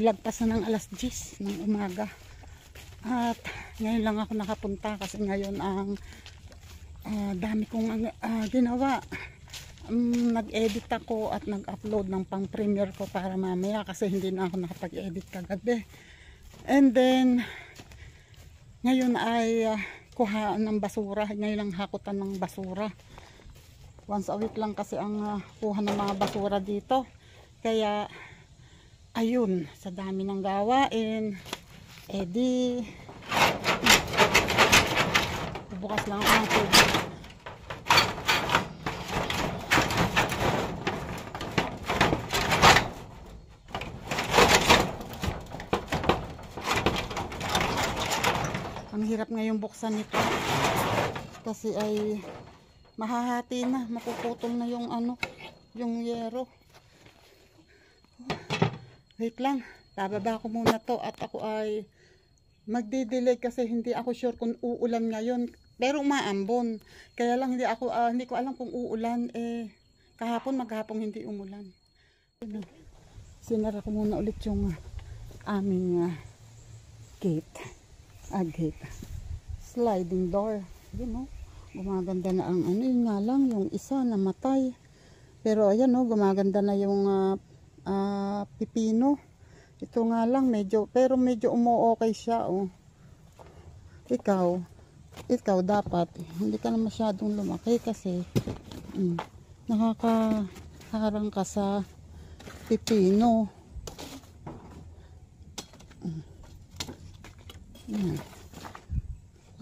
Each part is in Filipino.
lagpas na ng alas 10 ng umaga. At ngayon lang ako nakapunta kasi ngayon ang dami kong ginawa. Nag-edit ako at nag-upload ng pang premiere ko para mamaya kasi hindi na ako nakapag-edit kagabi. And then ngayon ay kuhaan ng basura. Ngayon lang hakutan ng basura. Once a week lang kasi ang kuha ng mga basura dito. Kaya ayun, sa dami ng gawain, edi bukas lang ako ng tubig. Ang hirap ngayong buksan nito kasi ay mahahati na, mapuputol na yung yung yero. Wait lang, bababa ko muna to at ako ay magdi-delay kasi hindi ako sure kung uulan ngayon, pero umaambon. Kaya lang hindi ko alam kung uulan. Kahapon maghapong hindi umulan. Sinara ko muna ulit yung aming gate. Sliding door. Yun, no? Gumaganda na ang yun nga lang, yung isa namatay. Pero ayan, no, gumaganda na yung pipino. Ito nga lang medyo umu-okay siya, oh. Ikaw dapat hindi ka na masyadong lumaki kasi nakakaharang ka sa pipino. Yan.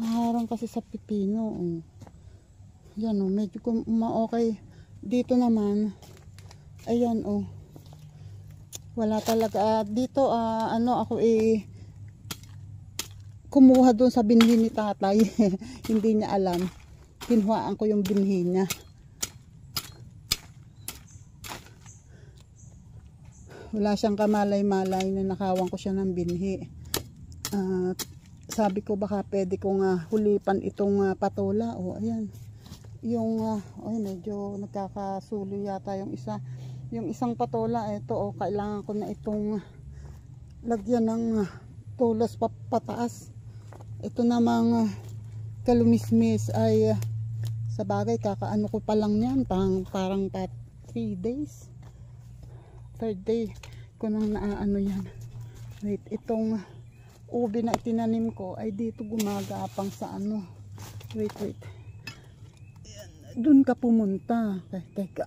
Naharang kasi sa pipino. Yan, medyo okay. Dito naman, ayan, wala talaga. Dito, ako kumuha doon sa binhi ni tatay. Hindi niya alam. Kinuhaan ko yung binhi niya. Wala siyang kamalay-malay na nakawang ko siya ng binhi. Sabi ko baka pwede kong hulipan itong patola. Ayan. Yung medyo nagkakasulo yata yung isa. Yung isang patola, ito kailangan ko na itong lagyan ng tulos pataas. Ito namang kalumismis ay sa bagay kakaano ko pa lang yan, parang 3 days. 3rd day ko nang naaano yan. Wait, itong ubi na itinanim ko ay dito gumagapang sa wait. Doon ka pumunta. Teka.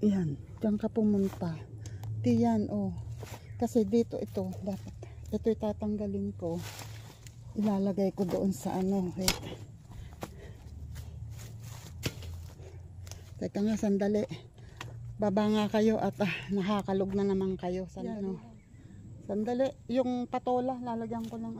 Yan, diyan ka pumunta. Diyan, kasi dito ito, dapat ito itatanggalin ko. Ilalagay ko doon sa wait. Teka nga, sandali. Baba nga kayo at nakakalog na naman kayo. Sandali, yung patola, lalagyan ko ng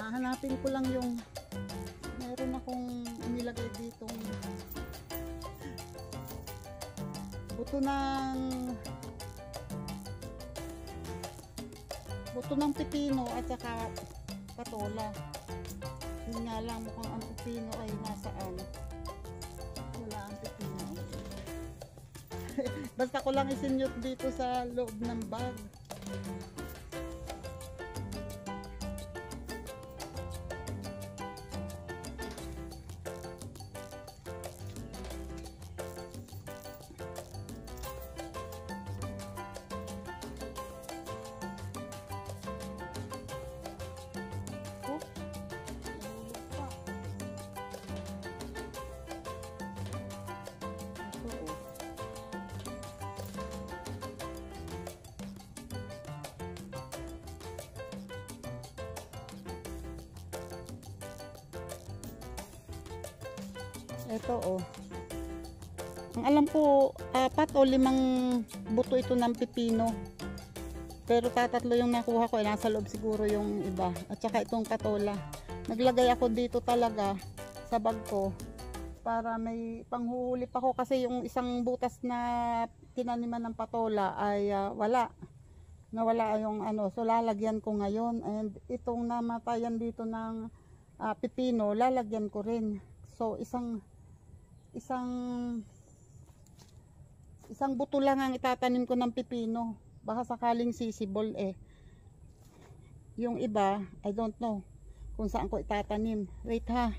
hahanapin ko lang yung meron akong nilagay ditong buto ng pipino at saka patola. Yun nga lang, mukhang ang pipino ay nasaan. Wala ang pipino. Basta ko lang isinyot dito sa loob ng bag. Ito oh. Ang alam ko, 4 o 5 buto ito ng pipino. Pero tatatlo yung nakuha ko, nasa loob siguro yung iba. At saka itong patola. Naglagay ako dito talaga sa bag ko para may panghuhuli pa ko kasi yung isang butas na tinaniman ng patola ay wala. Nawala yung ano. So lalagyan ko ngayon. And itong namatayan dito ng pipino, lalagyan ko rin. So isang buto lang ang itatanim ko ng pipino. Baka sakaling sisibol eh. Yung iba, I don't know kung saan ko itatanim. Wait ha.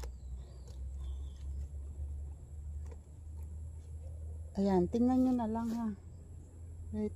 Ayan, tingnan nyo na lang ha. Wait.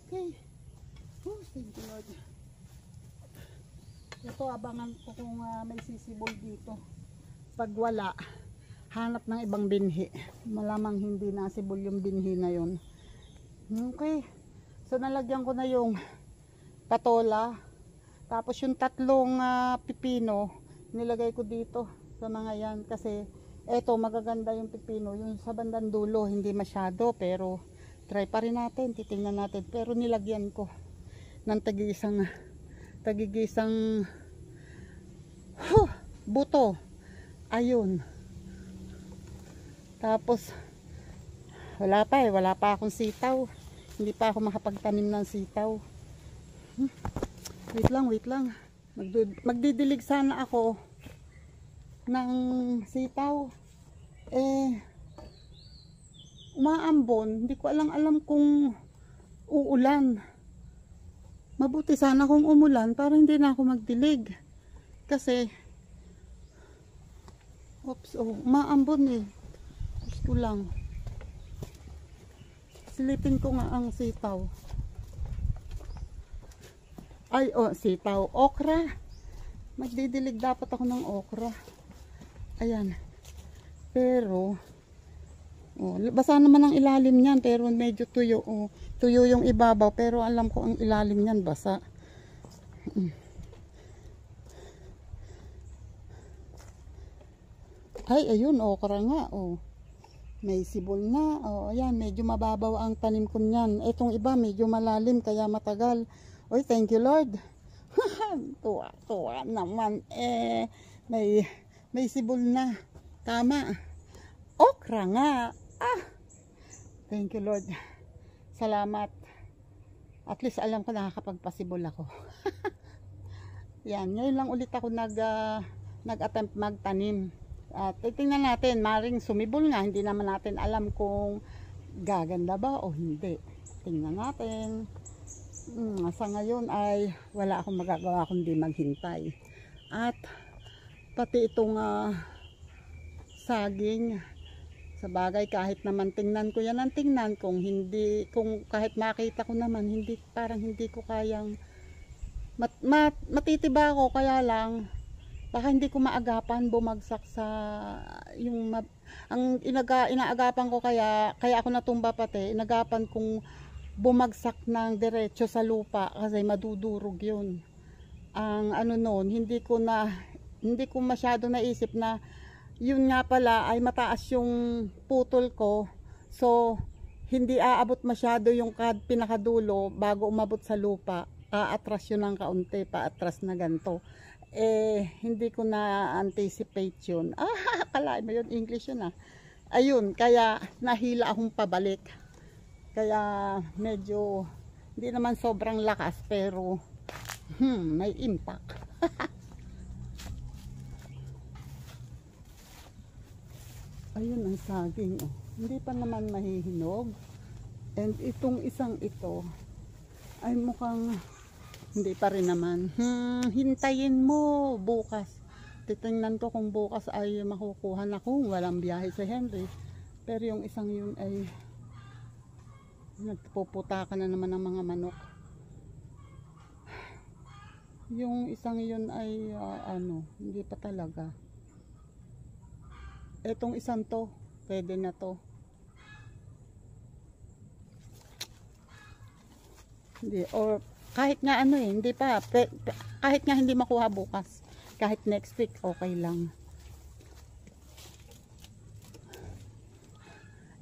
Okay. Oh, thank you Lord. Ito, abangan ko kung may sisibol dito. Pag wala, hanap ng ibang binhi. Malamang hindi nasibol yung binhi na yun. Okay. So, nalagyan ko na yung patola. Tapos yung tatlong pipino, nilagay ko dito sa mga yan. Kasi, eto, magaganda yung pipino. Yung sa bandang dulo, hindi masyado. Pero, try pa rin natin. Titingnan natin. Pero, nilagyan ko ng tagigisang buto. Ayun. Tapos, wala pa akong sitaw. Hindi pa ako makapagtanim ng sitaw. Wait lang. Magdidilig sana ako ng sitaw. Umaambon, hindi ko alam kung uulan. Mabuti sana kung umulan para hindi na ako magdilig. Kasi umaambon eh. Gusto lang. Silipin ko nga ang sitaw. Ay, sitaw. Okra. Magdidilig dapat ako ng okra. Ayan. Pero basa naman ang ilalim niyan, pero medyo tuyo. Tuyo yung ibabaw, pero alam ko ang ilalim niyan basa. Ay, ayun, okra nga. May sibol na. Ayan, medyo mababaw ang tanim ko niyan. Itong iba, medyo malalim, kaya matagal. Oy, thank you Lord. Tuwa naman. May sibol na. Tama. Okra nga. Thank you Lord. Salamat. At least alam ko nakakapagpasibol ako. Yan, ngayon lang ulit ako nag-attempt magtanim. At tingnan natin, maring sumibol nga. Hindi naman natin alam kung gaganda ba o hindi. Tingnan natin. Sa ngayon ay wala akong magagawa kundi maghintay. At pati itong saging, sa bagay kahit naman tingnan ko yan ang tingnan, kung kahit makita ko naman, parang hindi ko kayang matitiba ako, kaya lang baka hindi ko maagapan bumagsak sa inaagapan ko, kaya ako natumba pati, inagapan kong bumagsak ng diretso sa lupa kasi madudurog yun. Ang noon, hindi ko masyado naisip na yun nga pala ay mataas yung putol ko, so hindi aabot masyado yung pinakadulo bago umabot sa lupa. Aatras yun ng kaunti, paatras na ganito. Hindi ko na anticipate yun. Kalain mo yun, English yun Ayun, kaya nahila akong pabalik. Kaya medyo hindi naman sobrang lakas, pero may impact. Ayun ang saging. Hindi pa naman mahihinog. And itong isang ito ay mukhang hindi pa rin naman. Hintayin mo bukas. Titingnan ko kung bukas ay makukuha na kung walang biyahe si Henry. Pero yung isang yun ay nagpuputakan na naman ng mga manok. Yung isang yun ay hindi pa talaga. Etong isang to, pwede na to. Hindi, or kahit nga hindi pa, kahit nga hindi makuha bukas, kahit next week, okay lang.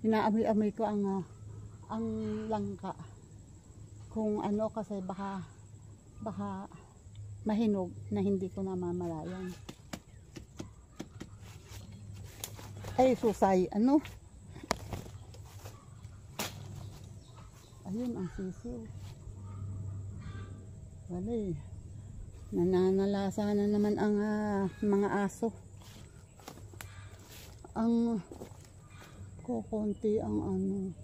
Inaamoy-amoy ko ang langka. Kung kasi baka mahinog na hindi ko namamalayan. Ay, susay, ayun ang sisiw. Wala nananalasa na naman ang mga aso. Ang kukunti ang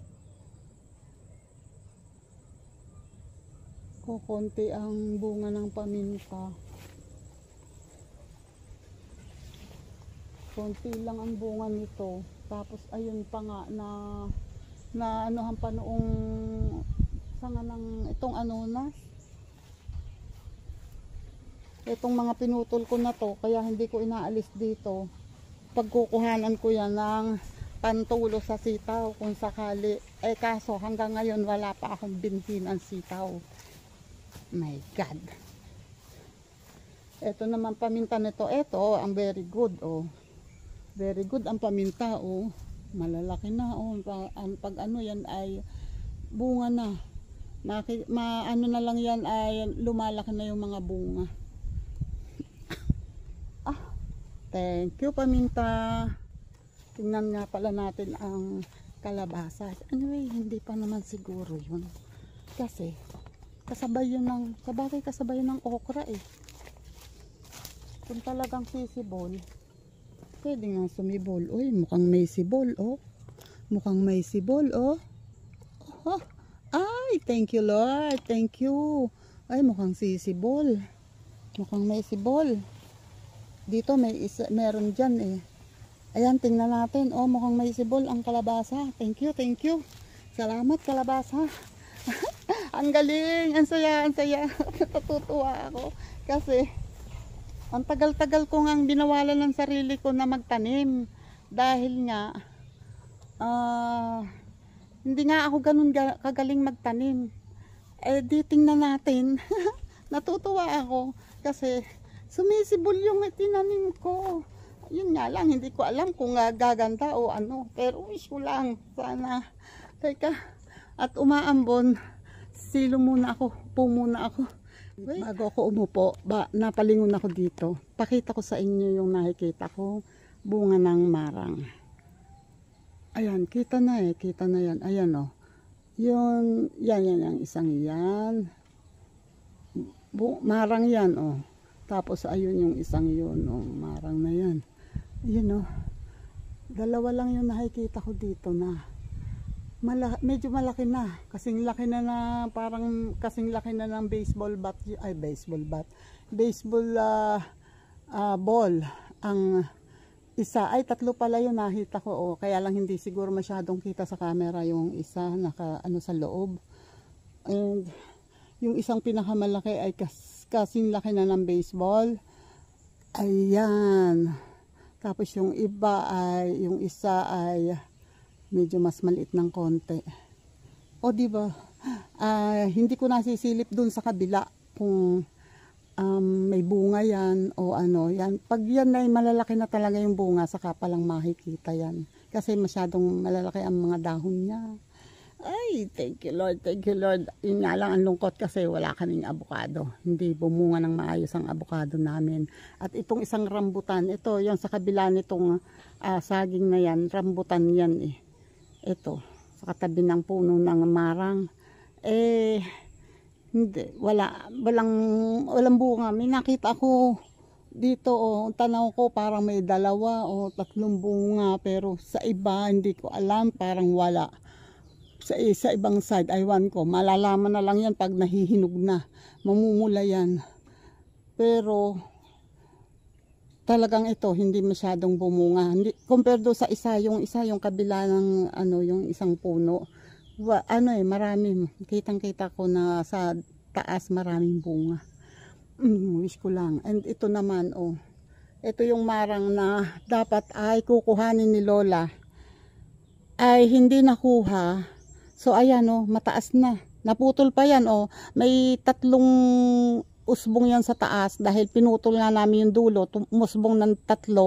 bunga ng paminta. Konti lang ang bunga nito. Tapos ayun pa nga na anuhan pa noong sanga ng itong itong mga pinutol ko na to, kaya hindi ko inaalis dito. Pagkukuhanan ko yan ng pantulo sa sitaw kung sakali. Kaso hanggang ngayon wala pa akong binhin ang sitaw. My God. Ito naman paminta nito. Ito ang very good. Very good ang paminta. Malalaki na. Pag yan ay bunga na. Na lang yan ay lumalaki na yung mga bunga. Thank you paminta. Tingnan nga pala natin ang kalabasa. Anyway, hindi pa naman siguro yun. Kasi kasabay yun ng okra Kung talagang sisibol, pwede nga sumibol. Uy, mukhang may sibol, oh. Mukhang may sibol, oh. Oh, ay, thank you, Lord. Thank you. Ay, mukhang sisibol. Mukhang may sibol. Dito may isa, meron dyan eh. Ayan, tingnan natin. Oh, mukhang may sibol ang kalabasa. Thank you, thank you. Salamat, kalabasa. Ang galing, ang saya, ang saya. Natutuwa ako. Kasi, ang tagal-tagal ko ngang binawalan ng sarili ko na magtanim. Dahil nga, hindi nga ako ganun kagaling magtanim. Eh, di tingnan natin. Natutuwa ako. Kasi, sumisibol yung tinanim ko. Yun nga lang, hindi ko alam kung gaganda o ano. Pero wish ko lang, sana. Teka, at umaambon, silo muna ako, po muna ako. Bago ako umupo, napalingon ako dito. Pakita ko sa inyo yung nakikita ko, bunga ng marang. Ayan, kita na eh, kita na yan. Ayan oh. Yun, yan, isang yan. Marang yan oh. Tapos ayun yung isang yun oh, marang na yan. Ayun oh. Dalawa lang yung nakikita ko dito na medyo malaki na. Kasing laki na parang kasing laki na ng baseball bat. Ay, baseball bat. Baseball ball. Ang isa, ay tatlo pala yung nakita ko. Oh. Kaya lang hindi siguro masyadong kita sa camera yung isa naka ano sa loob. And yung isang pinakamalaki ay kasing laki na ng baseball. Ayan. Tapos yung iba ay, yung isa ay medyo mas maliit ng konti. O diba? Hindi ko nasisilip dun sa kabila kung may bunga yan o ano. Yan. Pag yan ay malalaki na talaga yung bunga, saka palang makikita yan. Kasi masyadong malalaki ang mga dahon niya. Ay, thank you Lord, thank you Lord. Yun nga lang ang lungkot kasi wala kaming abukado. Hindi bumunga ng maayos ang abukado namin. At itong isang rambutan, ito, yung sa kabila nitong saging na yan, rambutan yan eh. Ito, sa katabi ng puno ng marang. Eh, hindi, walang bunga. May nakita ako dito, oh, tanaw ko parang may 2 o 3 bunga. Pero sa iba, hindi ko alam, parang wala. Sa ibang side, aywan ko, malalaman na lang yan pag nahihinog na, mamumula yan. Pero talagang ito hindi masyadong bumunga. Hindi, compared do sa isa yung kabila ng ano, yung isang puno. Marami, kitang-kita ko na sa taas maraming bunga. Wish ko lang. And ito naman oh. Ito yung marang na dapat ay kukuhanin ni Lola. Ay hindi nakuha. So ayan oh, mataas na. Naputol pa yan oh. May 3 usbong yan sa taas dahil pinutol nga namin yung dulo. Umusbong ng 3.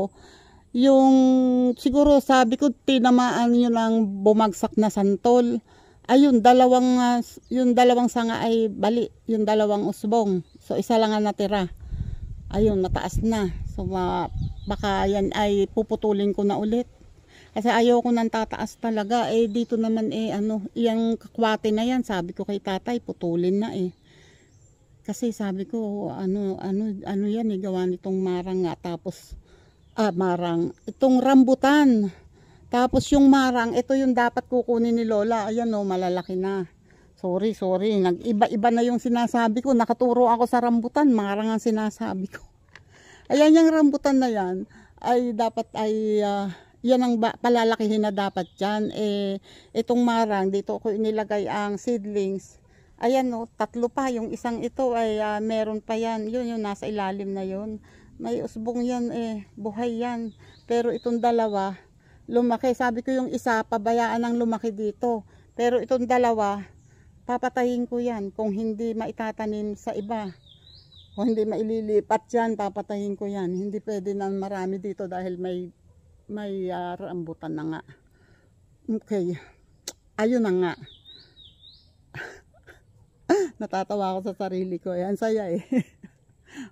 Yung siguro sabi ko tinamaan yun ng bumagsak na santol. Ayun, yung dalawang sanga ay bali. Yung 2 usbong. So isa lang ang natira. Ayun, mataas na. So baka yan ay puputulin ko na ulit. Kasi ayaw ko nang tataas talaga. Eh dito naman eh ano, yung kakwate na yan, sabi ko kay tatay, putulin na eh. Kasi sabi ko, ano yan eh, gawa nitong marang nga. Tapos, marang. Itong rambutan. Tapos yung marang, ito yung dapat kukunin ni Lola. Ayan o, malalaki na. Sorry. Nag-iba-iba na yung sinasabi ko. Nakaturo ako sa rambutan, marang ang sinasabi ko. Ayan yung rambutan na yan, ay dapat ay... yan ang palalakihin na dapat dyan. Eh, itong marang, dito ko inilagay ang seedlings. Ayan o, 3 pa. Yung isang ito ay meron pa yan. Yun, yung nasa ilalim na yun. May usbong yan eh. Buhay yan. Pero itong 2, lumaki. Sabi ko yung isa, pabayaan ng lumaki dito. Pero itong 2, papatayin ko yan. Kung hindi maitatanim sa iba. Kung hindi maililipat yan, papatayin ko yan. Hindi pwede na marami dito dahil may rambutan na nga. Okay. Ayun na nga. Natatawa ako sa sarili ko. Ayan, saya eh.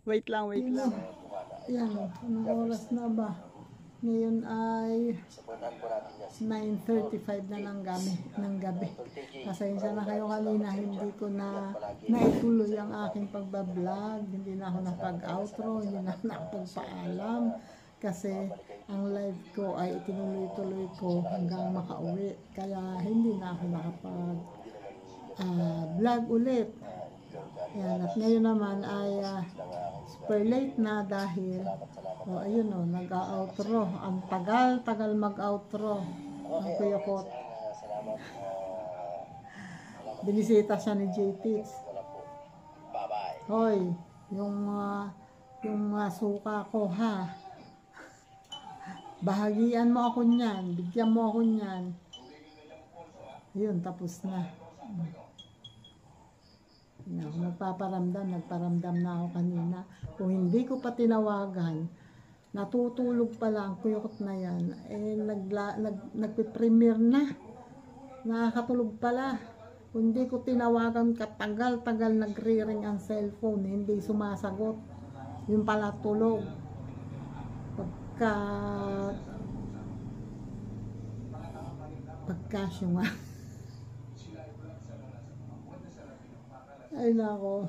Wait lang. Ayan, anong oras na ba? Ngayon ay 9:35 na ng gabi. Pasensya na kayo kanina, hindi ko na naituloy ang aking pagbablog. Hindi na ako napag-outro, hindi na ako nakapagpaalam. Kasi ang live ko ay itinuloy-tuloy ko hanggang makauwi. Kaya hindi na ako nakapag-vlog ulit. Yan, at ngayon naman ay super late na dahil ayun nag-outro. Ang tagal mag-outro ang Kuya Kot. Binisita siya ni JT. Hoy, yung suka ko ha. Bahagian mo ako niyan, bigyan mo ako niyan. Yun, tapos na. Nagpaparamdam na ako kanina. Kung hindi ko pa tinawagan, natutulog pa lang, kuyukot na yan. Nagpe-premiere na. Nakakatulog pala. Kung hindi ko tinawagan, katagal-tagal nagre-ring ang cellphone, hindi sumasagot. Yung pala tulog. Pagkasyo nga. Ay nako,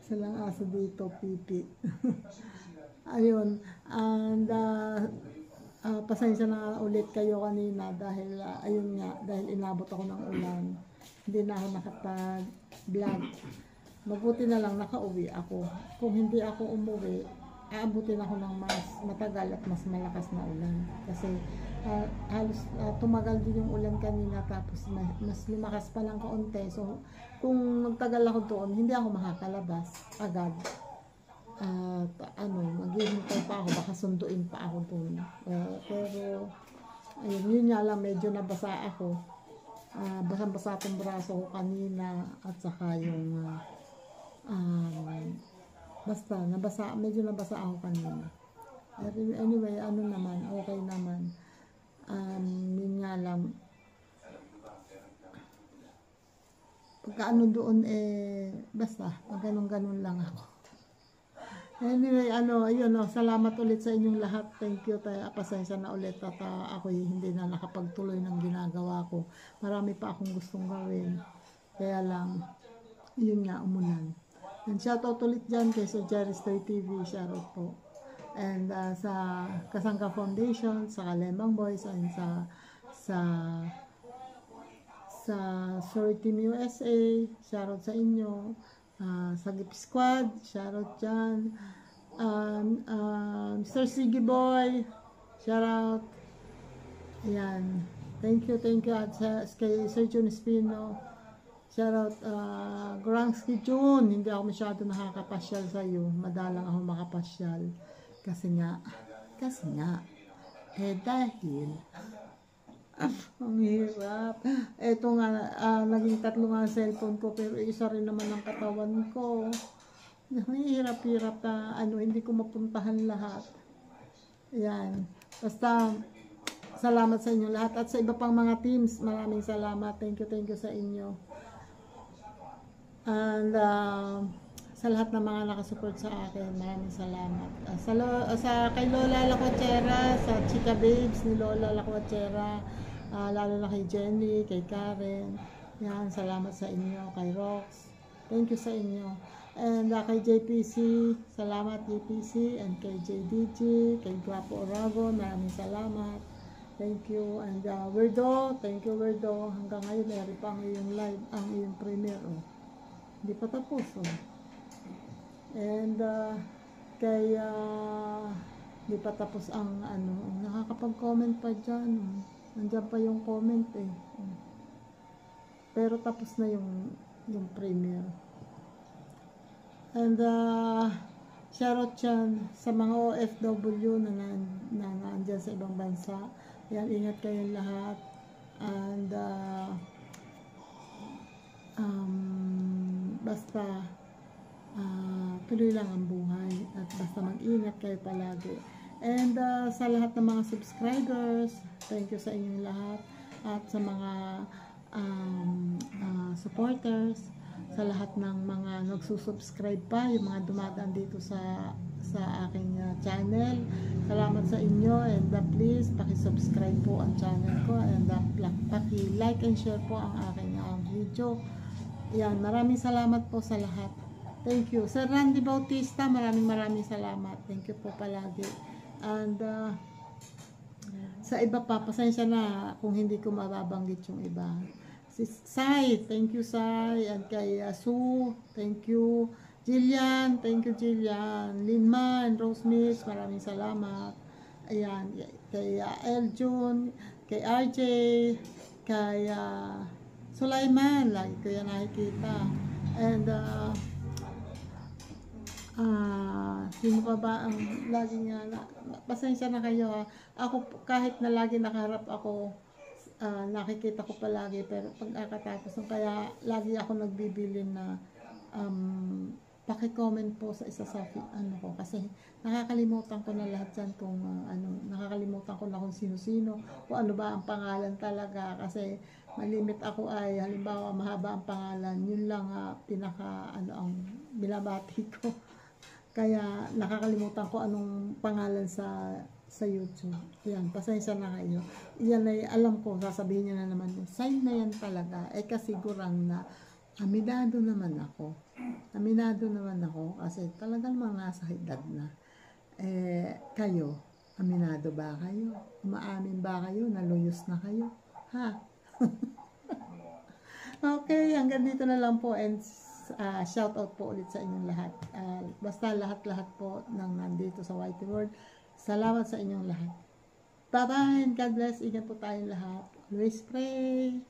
silang aso dito, pipi. Ayun, and pasensya na ulit kayo kanina dahil ayun nga, dahil inabot ako ng ulan, hindi na ako nakapag-vlog. Mabuti na lang nakauwi ako. Kung hindi ako umuwi, aabutin ako ng mas matagal at mas malakas na ulan. Kasi halos tumagal din yung ulan kanina, tapos mas lumakas pa ng kaunti. So kung magtagal ako doon, hindi ako makakalabas agad. Maghihintay pa ako, baka sunduin pa ako doon. Pero ayun, yun nga lang, medyo nabasa ako. Basang-basa akong braso ko kanina, at saka yung basta medyo nabasa ako kanina. Anyway, okay naman. Yun nga lang, pagka doon basta ganun lang ako. Anyway, salamat ulit sa inyong lahat. Thank you. Pasensya na ulit at ako hindi na nakapagtuloy ng ginagawa ko. Marami pa akong gustong gawin. Kaya lang, yun nga, umulan. And shoutout ulit dyan kay Sir Jerry's Toy TV. Shoutout po. And sa Kasangka Foundation, sa Kalembang Boys, and sa Sorry Team USA, shoutout sa inyo. Sa Gip Squad, shoutout dyan. Mr. Siggy Boy, shoutout. Ayan. Thank you. At kay Sir Jun Espino, shoutout. Grangsky June, hindi ako masyado nakakapasyal sa iyo. Madalang ako makapasyal. Kasi nga, dahil ang hirap. Eto nga, naging 3 nga cellphone ko, pero isa rin naman ang katawan ko. Hirap-hirap na, hindi ko mapuntahan lahat. Ayan. Basta, salamat sa inyo lahat. At sa iba pang mga teams, maraming salamat. Thank you sa inyo. And, sa lahat ng mga nakasupport sa akin, maraming salamat. Kay Lola Lacuachera, sa Chika Babes ni Lola Lacuachera, lalo na kay Jenny, kay Karen, yan, salamat sa inyo, kay Rox, thank you sa inyo. And kay JPC, salamat JPC, and kay JDG, kay Guapo Orago, maraming salamat. Thank you. And Werdo, thank you Werdo. Hanggang ngayon, meron pa ang iyong live, ang iyong premiere. Hindi pa tapos. And kay di pa tapos ang nakakapag-comment pa dyan. Nandiyan pa yung comment pero tapos na yung premiere. And shoutout dyan sa mga OFW na nandyan sa ibang bansa. Yan, ingat kayong lahat. And basta tuloy lang ang buhay at basta mag-ingat kayo palagi. And sa lahat ng mga subscribers, thank you sa inyong lahat. At sa mga supporters, sa lahat ng mga nagsusubscribe pa, yung mga dumadaan dito sa aking channel. Salamat sa inyo, and please paki-subscribe po ang channel ko, and paki-like and share po ang aking video. Yan, maraming salamat po sa lahat. Thank you. Sir Randy Bautista, maraming salamat. Thank you po palagi. And sa iba pa, pasensya na kung hindi ko mababanggit yung iba. Si Sai, thank you Sai. And kay Sue, thank you. Jillian, thank you Jillian. Linman, Rose Mix, maraming salamat. Ayan, kay Eljun, kay RJ, kay Sulaiman, lagi ko yan nakikita. And sino pa ba ang lagi nga pasensya na kayo ha. Ako kahit na lagi nakaharap ako, nakikita ko palagi, pero pagkatapos kaya lagi ako nagbibilin na paki-comment po sa isa sa ano ko, kasi nakakalimutan ko na lahat yan kung nakakalimutan ko na kung sino-sino, kung ano ba ang pangalan talaga, kasi malimit ako ay halimbawa mahaba ang pangalan, yun lang pinaka ang binabati ko. Kaya nakakalimutan ko anong pangalan sa YouTube. Yan, pasensya na kayo. Yan ay alam ko, sasabihin niyo na naman, sign na yan talaga. Kasiguran na aminado naman ako. Aminado naman ako kasi talagang mga nasa edad na. Kayo, aminado ba kayo? Umaamin ba kayo? Naluyos na kayo? Ha? Okay, hanggang dito na lang po, and shout out po ulit sa inyong lahat. Basta lahat-lahat po ng nandito sa Whitey World. Salamat sa inyong lahat. Bye-bye and God bless. Ingat po tayong lahat. Always pray.